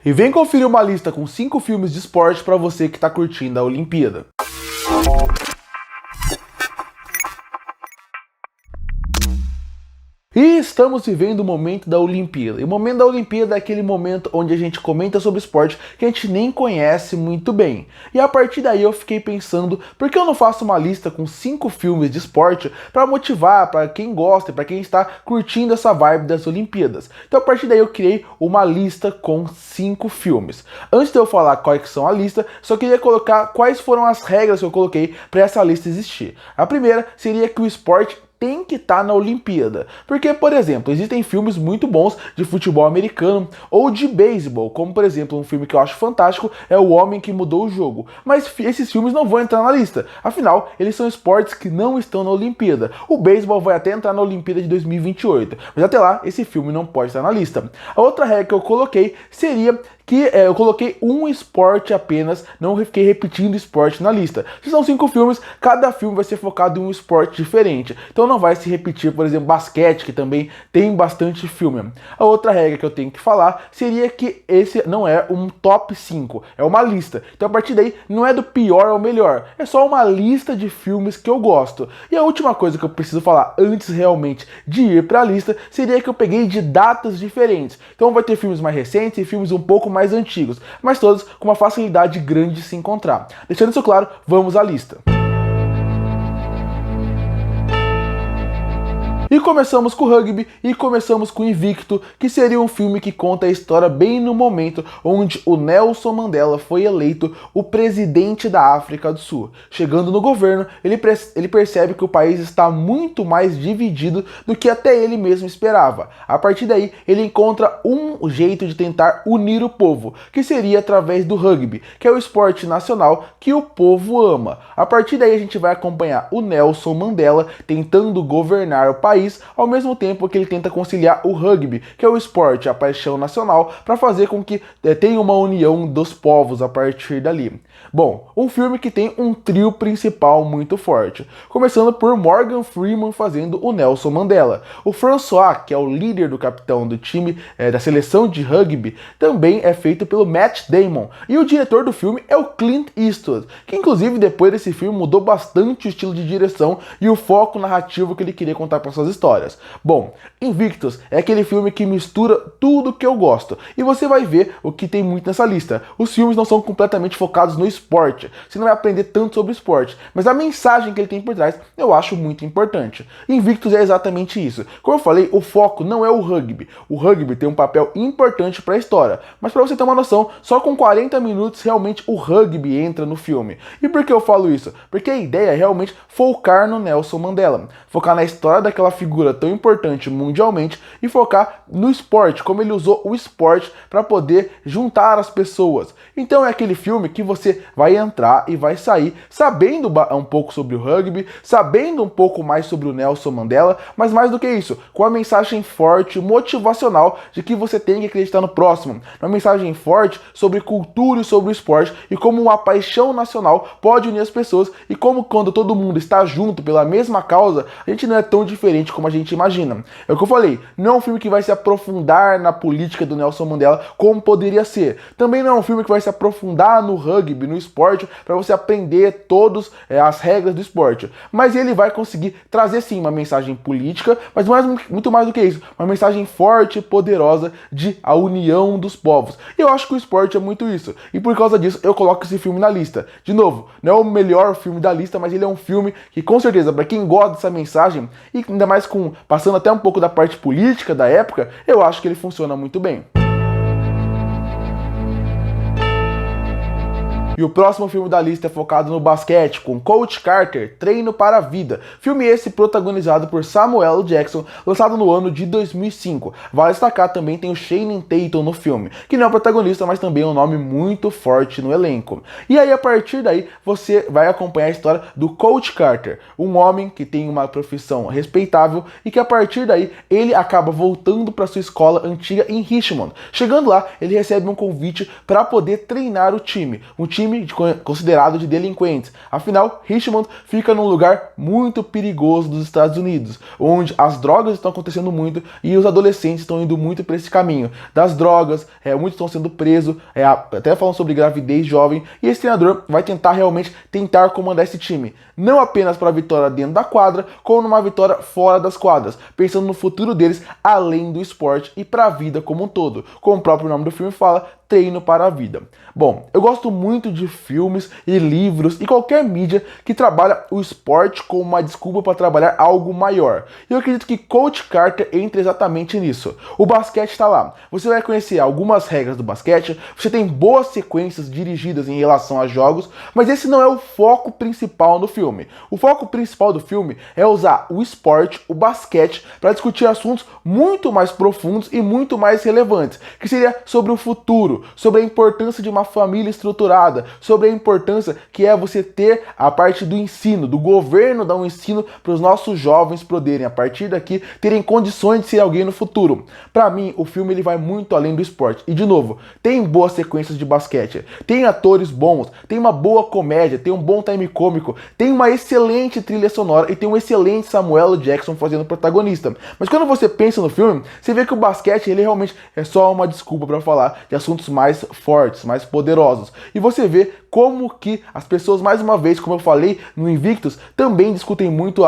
E vem conferir uma lista com 5 filmes de esporte para você que está curtindo a Olimpíada. E estamos vivendo o momento da Olimpíada. E o momento da Olimpíada é aquele momento onde a gente comenta sobre esporte que a gente nem conhece muito bem. E a partir daí eu fiquei pensando, por que eu não faço uma lista com 5 filmes de esporte para motivar, para quem gosta, para quem está curtindo essa vibe das Olimpíadas. Então a partir daí eu criei uma lista com 5 filmes. Antes de eu falar quais que são a lista, só queria colocar quais foram as regras que eu coloquei para essa lista existir. A primeira seria que o esporte tem que estar na Olimpíada. Porque, por exemplo, existem filmes muito bons de futebol americano ou de beisebol, como, por exemplo, um filme que eu acho fantástico é O Homem que Mudou o Jogo. Mas esses filmes não vão entrar na lista. Afinal, eles são esportes que não estão na Olimpíada. O beisebol vai até entrar na Olimpíada de 2028. Mas até lá, esse filme não pode estar na lista. A outra regra que eu coloquei seria que eu coloquei um esporte apenas, não fiquei repetindo esporte na lista. Se são 5 filmes, cada filme vai ser focado em um esporte diferente. Então não vai se repetir, por exemplo, basquete, que também tem bastante filme. A outra regra que eu tenho que falar seria que esse não é um top 5, é uma lista. Então a partir daí não é do pior ao melhor, é só uma lista de filmes que eu gosto. E a última coisa que eu preciso falar antes realmente de ir para a lista seria que eu peguei de datas diferentes. Então vai ter filmes mais recentes e filmes um pouco mais antigos, mas todos com uma facilidade grande de se encontrar. Deixando isso claro, vamos à lista. E começamos com o rugby e começamos com Invicto, que seria um filme que conta a história bem no momento onde o Nelson Mandela foi eleito o presidente da África do Sul. Chegando no governo, ele percebe que o país está muito mais dividido do que até ele mesmo esperava. A partir daí, ele encontra um jeito de tentar unir o povo, que seria através do rugby, que é o esporte nacional que o povo ama. A partir daí, a gente vai acompanhar o Nelson Mandela tentando governar o país, ao mesmo tempo que ele tenta conciliar o rugby, que é o esporte, a paixão nacional, para fazer com que tenha uma união dos povos a partir dali. Bom, um filme que tem um trio principal muito forte, começando por Morgan Freeman fazendo o Nelson Mandela. O François, que é o líder do capitão do time da seleção de rugby, também é feito pelo Matt Damon. E o diretor do filme é o Clint Eastwood, que inclusive depois desse filme mudou bastante o estilo de direção e o foco narrativo que ele queria contar para suas histórias. Bom, Invictus é aquele filme que mistura tudo que eu gosto. E você vai ver o que tem muito nessa lista. Os filmes não são completamente focados no esporte. Você não vai aprender tanto sobre esporte. Mas a mensagem que ele tem por trás eu acho muito importante. Invictus é exatamente isso. Como eu falei, o foco não é o rugby. O rugby tem um papel importante para a história. Mas para você ter uma noção, só com 40 minutos realmente o rugby entra no filme. E por que eu falo isso? Porque a ideia é realmente focar no Nelson Mandela. Focar na história daquela figura tão importante mundialmente e focar no esporte, como ele usou o esporte para poder juntar as pessoas. Então é aquele filme que você vai entrar e vai sair sabendo um pouco sobre o rugby, sabendo um pouco mais sobre o Nelson Mandela, mas mais do que isso, com a mensagem forte, motivacional de que você tem que acreditar no próximo. Uma mensagem forte sobre cultura e sobre o esporte e como uma paixão nacional pode unir as pessoas e como quando todo mundo está junto pela mesma causa, a gente não é tão diferente como a gente imagina. É o que eu falei, não é um filme que vai se aprofundar na política do Nelson Mandela como poderia ser. Também não é um filme que vai se aprofundar no rugby, no esporte, para você aprender todas as regras do esporte. Mas ele vai conseguir trazer sim uma mensagem política, mas muito mais do que isso, uma mensagem forte e poderosa de a união dos povos. E eu acho que o esporte é muito isso. E por causa disso eu coloco esse filme na lista. De novo, não é o melhor filme da lista, mas ele é um filme que com certeza, para quem gosta dessa mensagem, e ainda mais passando até um pouco da parte política da época, eu acho que ele funciona muito bem. E o próximo filme da lista é focado no basquete, com Coach Carter, Treino para a Vida. Filme esse protagonizado por Samuel Jackson, lançado no ano de 2005. Vale destacar também tem o Channing Tatum no filme, que não é o protagonista, mas também é um nome muito forte no elenco. E aí, a partir daí, você vai acompanhar a história do Coach Carter, um homem que tem uma profissão respeitável e que a partir daí, ele acaba voltando para sua escola antiga em Richmond. Chegando lá, ele recebe um convite para poder treinar o time. Um time time considerado de delinquentes. Afinal, Richmond fica num lugar muito perigoso dos Estados Unidos, onde as drogas estão acontecendo muito e os adolescentes estão indo muito para esse caminho das drogas, muitos estão sendo presos, até falando sobre gravidez jovem, e esse treinador vai realmente tentar comandar esse time, não apenas para a vitória dentro da quadra, como numa vitória fora das quadras, pensando no futuro deles além do esporte e para a vida como um todo, como o próprio nome do filme fala, treino para a vida. Bom, eu gosto muito de filmes e livros e qualquer mídia que trabalha o esporte como uma desculpa para trabalhar algo maior. E eu acredito que Coach Carter entra exatamente nisso. O basquete está lá. Você vai conhecer algumas regras do basquete, você tem boas sequências dirigidas em relação a jogos, mas esse não é o foco principal do filme. O foco principal do filme é usar o esporte, o basquete, para discutir assuntos muito mais profundos e muito mais relevantes, que seria sobre o futuro, sobre a importância de uma família estruturada, sobre a importância que é você ter a parte do ensino, do governo dar um ensino para os nossos jovens poderem, a partir daqui, terem condições de ser alguém no futuro. Para mim, o filme ele vai muito além do esporte. E, de novo, tem boas sequências de basquete, tem atores bons, tem uma boa comédia, tem um bom time cômico, tem uma excelente trilha sonora e tem um excelente Samuel Jackson fazendo o protagonista. Mas quando você pensa no filme, você vê que o basquete ele realmente é só uma desculpa para falar de assuntos mais fortes, mais poderosos. E você vê como que as pessoas, mais uma vez, como eu falei no Invictus, também discutem muito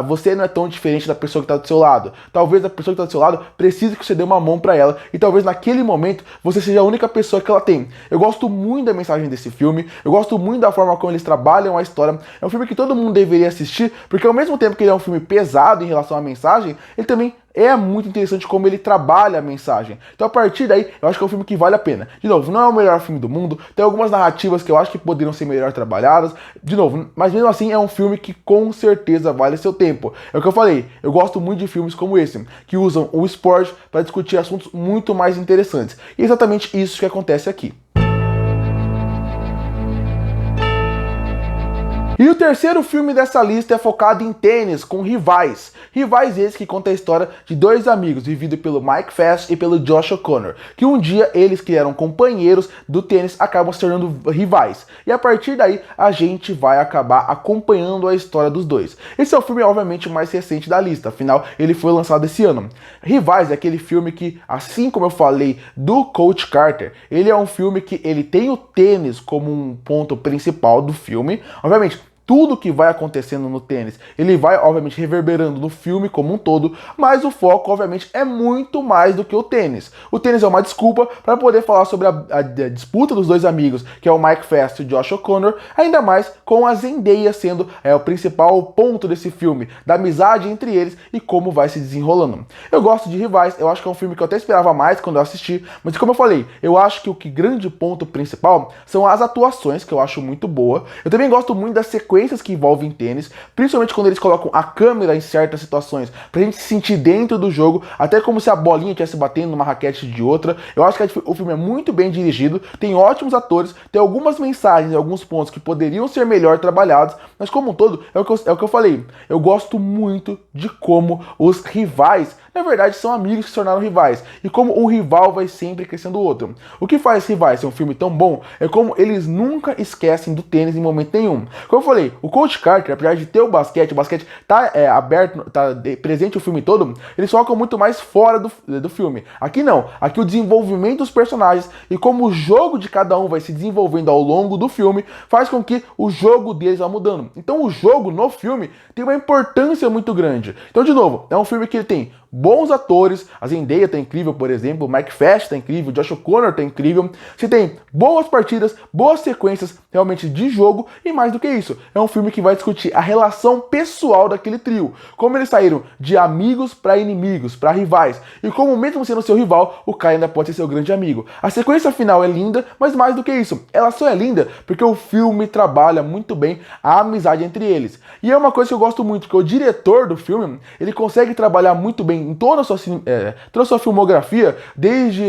você não é tão diferente da pessoa que está do seu lado. Talvez a pessoa que está do seu lado precise que você dê uma mão para ela e talvez naquele momento você seja a única pessoa que ela tem. Eu gosto muito da mensagem desse filme, eu gosto muito da forma como eles trabalham a história. É um filme que todo mundo deveria assistir, porque ao mesmo tempo que ele é um filme pesado em relação à mensagem, ele também é muito interessante como ele trabalha a mensagem. Então a partir daí, eu acho que é um filme que vale a pena. De novo, não é o melhor filme do mundo, tem algumas narrativas que eu acho que poderiam ser melhor trabalhadas, de novo, mas mesmo assim é um filme que com certeza vale seu tempo. É o que eu falei, eu gosto muito de filmes como esse, que usam o esporte para discutir assuntos muito mais interessantes. E é exatamente isso que acontece aqui. E o terceiro filme dessa lista é focado em tênis, com Rivais. Rivais esse que conta a história de dois amigos, vivido pelo Mike Fast e pelo Josh O'Connor, que um dia eles que eram companheiros do tênis acabam se tornando rivais. E a partir daí a gente vai acabar acompanhando a história dos dois. Esse é o filme obviamente mais recente da lista, afinal ele foi lançado esse ano. Rivais é aquele filme que, assim como eu falei do Coach Carter, ele é um filme que ele tem o tênis como um ponto principal do filme, obviamente. Tudo que vai acontecendo no tênis, ele vai, obviamente, reverberando no filme como um todo, mas o foco, obviamente, é muito mais do que o tênis. O tênis é uma desculpa para poder falar sobre a disputa dos dois amigos, que é o Mike Fast e o Josh O'Connor, ainda mais com a Zendaya sendo o principal ponto desse filme, da amizade entre eles e como vai se desenrolando. Eu gosto de Rivais, eu acho que é um filme que eu até esperava mais quando eu assisti, mas como eu falei, eu acho que o grande ponto principal são as atuações, que eu acho muito boa. Eu também gosto muito da sequência que envolvem tênis, principalmente quando eles colocam a câmera em certas situações, pra gente se sentir dentro do jogo, até como se a bolinha estivesse batendo numa raquete de outra. Eu acho que o filme é muito bem dirigido, tem ótimos atores, tem algumas mensagens, alguns pontos que poderiam ser melhor trabalhados, mas como um todo, é o que eu falei, eu gosto muito de como os rivais na verdade são amigos que se tornaram rivais, e como um rival vai sempre crescendo o outro. O que faz Rivais ser um filme tão bom é como eles nunca esquecem do tênis em momento nenhum. Como eu falei, o Coach Carter, apesar de ter o basquete tá aberto, tá presente o filme todo, eles focam muito mais fora do filme. Aqui não, aqui o desenvolvimento dos personagens e como o jogo de cada um vai se desenvolvendo ao longo do filme faz com que o jogo deles vá mudando. Então o jogo no filme tem uma importância muito grande. Então, de novo, é um filme que ele tem bons atores, a Zendaya tá incrível, por exemplo, o Mike Fast tá incrível, o Josh O'Connor tá incrível, você tem boas partidas, boas sequências realmente de jogo, e mais do que isso, é um filme que vai discutir a relação pessoal daquele trio, como eles saíram de amigos para inimigos, para rivais, e como mesmo sendo seu rival, o cara ainda pode ser seu grande amigo. A sequência final é linda, mas mais do que isso, ela só é linda porque o filme trabalha muito bem a amizade entre eles. E é uma coisa que eu gosto muito, que o diretor do filme, ele consegue trabalhar muito bem em toda a sua filmografia, desde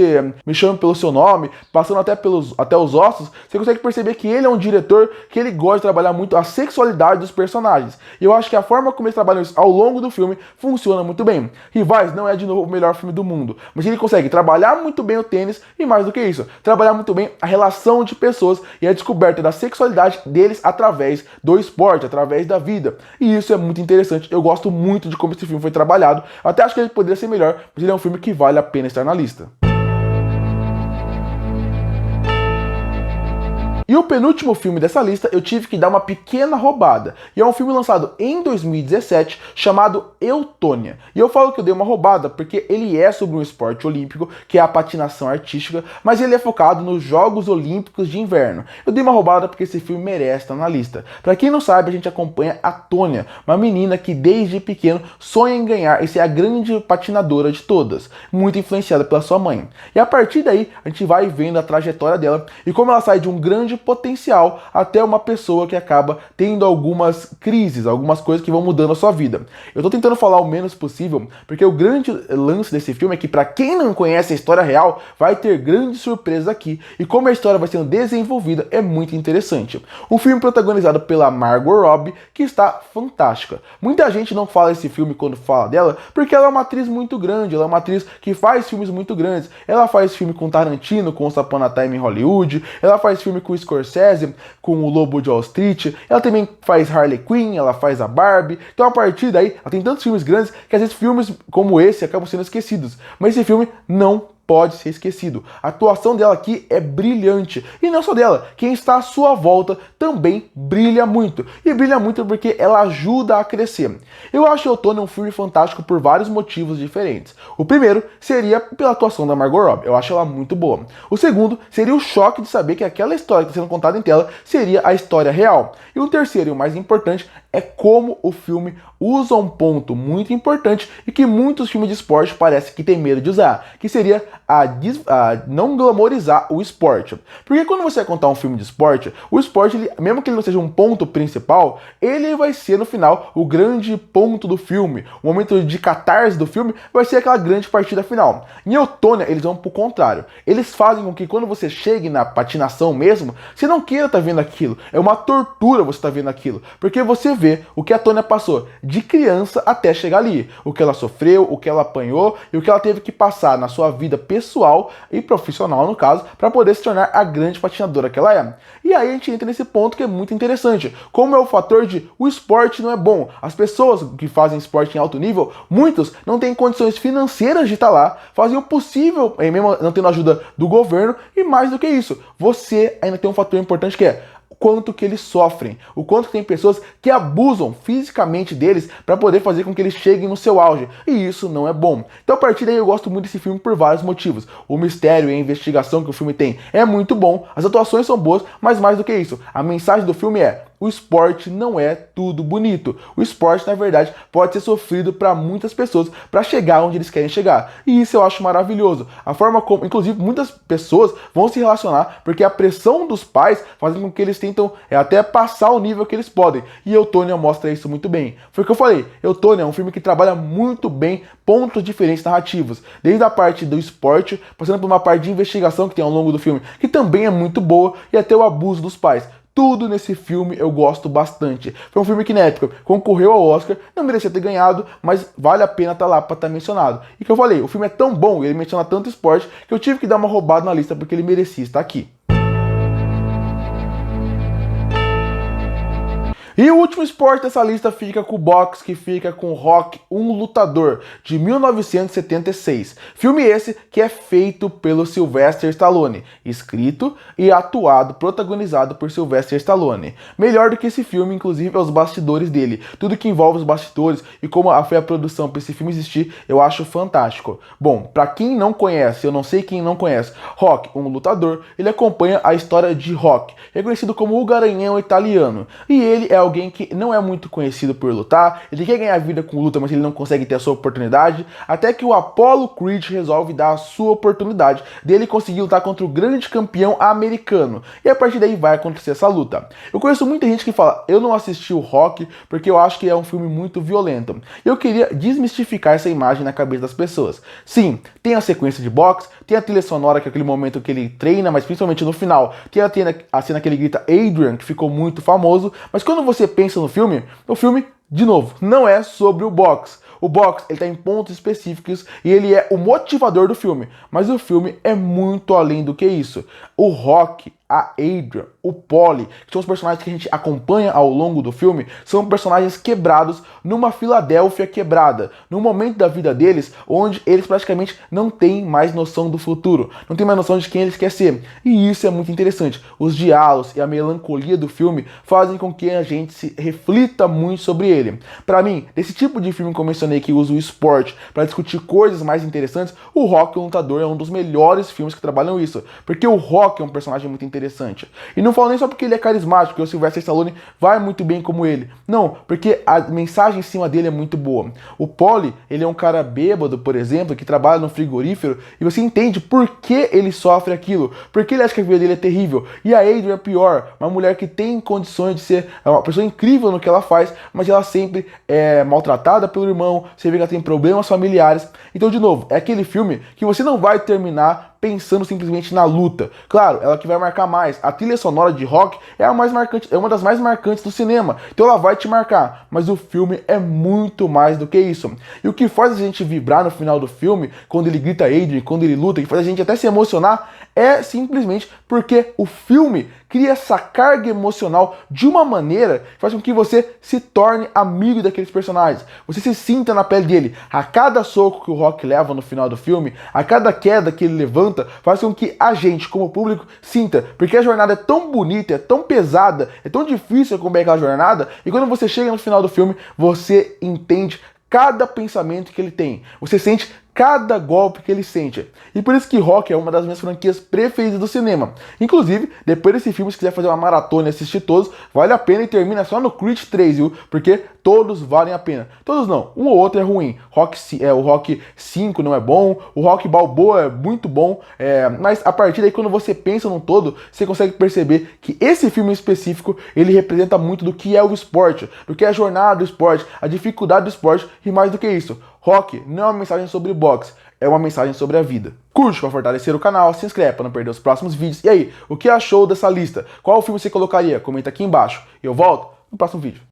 Me Chame Pelo Seu Nome, passando até os Ossos, você consegue perceber que ele é um diretor que ele gosta de trabalhar muito a sexualidade dos personagens. E eu acho que a forma como eles trabalham isso ao longo do filme funciona muito bem. Rivais não é, de novo, o melhor filme do mundo, mas ele consegue trabalhar muito bem o tênis e, mais do que isso, trabalhar muito bem a relação de pessoas e a descoberta da sexualidade deles através do esporte, através da vida. E isso é muito interessante. Eu gosto muito de como esse filme foi trabalhado. Até acho que ele poderia ser melhor, mas ele é um filme que vale a pena estar na lista. E o penúltimo filme dessa lista eu tive que dar uma pequena roubada. E é um filme lançado em 2017 chamado Eutônia. E eu falo que eu dei uma roubada porque ele é sobre um esporte olímpico, que é a patinação artística, mas ele é focado nos Jogos Olímpicos de Inverno. Eu dei uma roubada porque esse filme merece estar na lista. Pra quem não sabe, a gente acompanha a Tônia, uma menina que desde pequeno sonha em ganhar e ser a grande patinadora de todas, muito influenciada pela sua mãe. E a partir daí, a gente vai vendo a trajetória dela e como ela sai de um grande potencial até uma pessoa que acaba tendo algumas crises, algumas coisas que vão mudando a sua vida. Eu tô tentando falar o menos possível, porque o grande lance desse filme é que pra quem não conhece a história real, vai ter grandes surpresas aqui, e como a história vai sendo desenvolvida é muito interessante. Um filme protagonizado pela Margot Robbie, que está fantástica. Muita gente não fala esse filme quando fala dela, porque ela é uma atriz muito grande, ela é uma atriz que faz filmes muito grandes. Ela faz filme com Tarantino, com Once Upon a Time em Hollywood, ela faz filme com Scorsese, com o Lobo de Wall Street, ela também faz Harley Quinn, ela faz a Barbie. Então a partir daí, ela tem tantos filmes grandes que às vezes filmes como esse acabam sendo esquecidos. Mas esse filme não pode ser esquecido. A atuação dela aqui é brilhante. E não só dela, quem está à sua volta também brilha muito. E brilha muito porque ela ajuda a crescer. Eu acho Eutônia um filme fantástico por vários motivos diferentes. O primeiro seria pela atuação da Margot Robbie. Eu acho ela muito boa. O segundo seria o choque de saber que aquela história que está sendo contada em tela seria a história real. E o terceiro e o mais importante é como o filme usa um ponto muito importante e que muitos filmes de esporte parecem que tem medo de usar, que seria a não glamorizar o esporte. Porque quando você vai contar um filme de esporte, o esporte, mesmo que ele não seja um ponto principal, ele vai ser no final o grande ponto do filme. O momento de catarse do filme vai ser aquela grande partida final. Em Eutônia, eles vão pro contrário. Eles fazem com que quando você chegue na patinação mesmo, você não queira estar vendo aquilo. É uma tortura você estar vendo aquilo. Porque você vê o que a Tônia passou de criança até chegar ali. O que ela sofreu, o que ela apanhou e o que ela teve que passar na sua vida pessoal e profissional, no caso, para poder se tornar a grande patinadora que ela é. E aí a gente entra nesse ponto que é muito interessante. Como é o fator de o esporte não é bom. As pessoas que fazem esporte em alto nível, muitos não têm condições financeiras de estar lá, fazem o possível, mesmo não tendo ajuda do governo, e mais do que isso, você ainda tem um fator importante que é quanto que eles sofrem, o quanto tem pessoas que abusam fisicamente deles para poder fazer com que eles cheguem no seu auge, e isso não é bom. Então a partir daí eu gosto muito desse filme por vários motivos. O mistério e a investigação que o filme tem é muito bom, as atuações são boas, mas mais do que isso, a mensagem do filme é: o esporte não é tudo bonito. O esporte, na verdade, pode ser sofrido para muitas pessoas para chegar onde eles querem chegar. E isso eu acho maravilhoso. A forma como, inclusive, muitas pessoas vão se relacionar porque a pressão dos pais faz com que eles tentam até passar o nível que eles podem. E Eutônia mostra isso muito bem. Foi o que eu falei. Eutônia é um filme que trabalha muito bem pontos diferentes narrativos. Desde a parte do esporte, passando por uma parte de investigação que tem ao longo do filme, que também é muito boa, e até o abuso dos pais. Tudo nesse filme eu gosto bastante. Foi um filme que na época concorreu ao Oscar, não merecia ter ganhado, mas vale a pena estar lá para estar mencionado. E que eu falei, o filme é tão bom, ele menciona tanto esporte, que eu tive que dar uma roubada na lista porque ele merecia estar aqui. E o último esporte dessa lista fica com o boxe, que fica com Rocky, um lutador, de 1976. Filme esse que é feito pelo Sylvester Stallone, escrito e atuado, protagonizado por Sylvester Stallone. Melhor do que esse filme, inclusive, é os bastidores dele. Tudo que envolve os bastidores e como foi a produção para esse filme existir, eu acho fantástico. Bom, para quem não conhece, eu não sei quem não conhece, Rocky, um lutador, ele acompanha a história de Rocky, reconhecido como o Garanhão italiano. E ele é alguém que não é muito conhecido por lutar, ele quer ganhar vida com luta, mas ele não consegue ter a sua oportunidade, até que o Apollo Creed resolve dar a sua oportunidade dele conseguir lutar contra o grande campeão americano. E a partir daí vai acontecer essa luta. Eu conheço muita gente que fala, eu não assisti o Rock porque eu acho que é um filme muito violento. E eu queria desmistificar essa imagem na cabeça das pessoas. Sim, tem a sequência de boxe, tem a trilha sonora, que é aquele momento que ele treina, mas principalmente no final, tem a cena que ele grita Adrian, que ficou muito famoso, mas quando você pensa no filme, o filme, de novo, não é sobre o boxe. O boxe, ele tá em pontos específicos e ele é o motivador do filme, mas o filme é muito além do que isso. O Rock, a Adrian, o Paulie, que são os personagens que a gente acompanha ao longo do filme, são personagens quebrados numa Filadélfia quebrada, num momento da vida deles onde eles praticamente não têm mais noção do futuro, não têm mais noção de quem eles querem ser. E isso é muito interessante. Os diálogos e a melancolia do filme fazem com que a gente se reflita muito sobre ele. Para mim, desse tipo de filme que eu mencionei que usa o esporte para discutir coisas mais interessantes, o Rock, o Lutador, é um dos melhores filmes que trabalham isso, porque o Rock é um personagem muito interessante. E não falo nem só porque ele é carismático, porque o Sylvester Stallone vai muito bem como ele. Não, porque a mensagem em cima dele é muito boa. O Paulie, ele é um cara bêbado, por exemplo, que trabalha no frigorífero, e você entende por que ele sofre aquilo, porque ele acha que a vida dele é terrível. E a Adrian é pior, uma mulher que tem condições de ser uma pessoa incrível no que ela faz, mas ela sempre é maltratada pelo irmão, você vê que ela tem problemas familiares. Então, de novo, é aquele filme que você não vai terminar pensando simplesmente na luta. Claro, ela que vai marcar mais. A trilha sonora de Rock é a mais marcante, é uma das mais marcantes do cinema. Então ela vai te marcar, mas o filme é muito mais do que isso. E o que faz a gente vibrar no final do filme, quando ele grita Adrian, quando ele luta, que faz a gente até se emocionar, é simplesmente porque o filme cria essa carga emocional de uma maneira que faz com que você se torne amigo daqueles personagens. Você se sinta na pele dele. A cada soco que o Rock leva no final do filme, a cada queda que ele levanta, faz com que a gente, como público, sinta. Porque a jornada é tão bonita, é tão pesada, é tão difícil acompanhar aquela jornada, e quando você chega no final do filme, você entende cada pensamento que ele tem. Você sente cada golpe que ele sente. E por isso que Rock é uma das minhas franquias preferidas do cinema. Inclusive, depois desse filme, se quiser fazer uma maratona e assistir todos, vale a pena e termina só no Creed 3, viu? Porque todos valem a pena. Todos não, um ou outro é ruim. O Rock 5 não é bom, o Rock Balboa é muito bom, mas a partir daí, quando você pensa num todo, você consegue perceber que esse filme em específico, ele representa muito do que é o esporte, do que é a jornada do esporte, a dificuldade do esporte, e mais do que isso. Rock não é uma mensagem sobre boxe, é uma mensagem sobre a vida. Curte para fortalecer o canal, se inscreve para não perder os próximos vídeos. E aí, o que achou dessa lista? Qual filme você colocaria? Comenta aqui embaixo. E eu volto no próximo vídeo.